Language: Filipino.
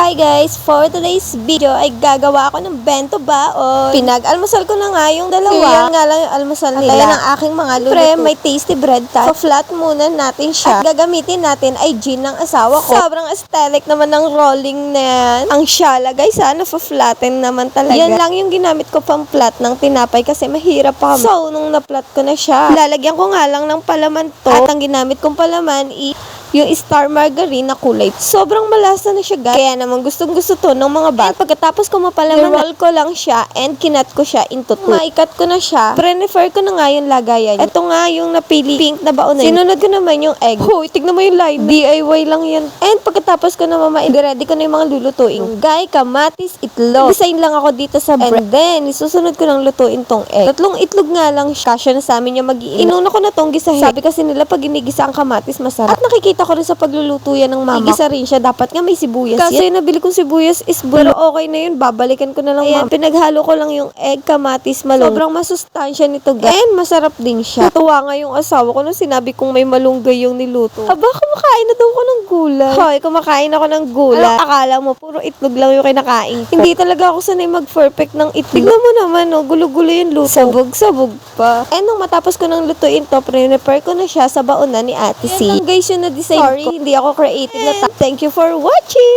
Hi guys! For today's video ay gagawa ako ng bento baon. Pinag-almusal ko na nga yung dalawa. Yan nga lang yung almusal nila. Kaya ng aking mga luluto. Pre, may tasty bread tayo. Pa-flat muna natin siya. At gagamitin natin ay gin ng asawa ko. Sobrang aesthetic naman ng rolling na yan. Ang syala guys ha, na-flatten naman talaga. Yan lang yung ginamit ko pang flat ng tinapay kasi mahirap pa kami. So, nung na-flat ko na siya, lalagyan ko nga lang ng palaman to. At ang ginamit kong palaman yung star margarine na kulay. Sobrang malasa na siya guys. Kaya naman gustong gusto to ng mga bata. Pagkatapos ko mapalaman, roll ko lang siya and kinat ko siya into two. Maikat ko na siya. Prefer ko na nga yung lagayan. Ito nga yung napili pink na baon na yun. Sinunod ko naman yung egg. Hoy, tignan mo yung line. DIY lang yan. And pagkatapos ko na ready ko na yung mga lulutuin. Gay, kamatis, itlog. Design lang ako dito sa bread. And then, isusunod ko ng lutuin tong egg. Tatlong itlog nga lang siya. Kasya na sa amin yung mag-iinit. Inuna ko na tong gisahin. Sabi kasi nila pag ginigisa ang kamatis, masarap. At nakikita ko rin sa pagluluto yan ng mama. Igisa rin siya. Dapat nga may sibuyas. Kasi yung nabili kong sibuyas is pero okay na yun. Babalikan ko na lang mama. Pinaghalo ko lang yung egg, kamatis, malunggay. Sobrang masustansya nito guys. And masarap din siya. Natuwa nga yung asawa ko nung sinabi kong may malunggay yung niluto. Aba, kumakain na daw ko ng gulay. Hoy, kumakain ako ng gulay. Akala mo, puro itlog lang yung kinakain ko. Hindi talaga ako sanay mag-perfect ng itlog. Tignan mo naman, no, gulo-gulo yung luto. Sabog-sabog pa. And nung matapos ko ng lutuin to, prepare ko na siya sa baon na ni Ate C. Guys, yung na-design ko. Sorry, hindi ako creative na. Thank you for watching!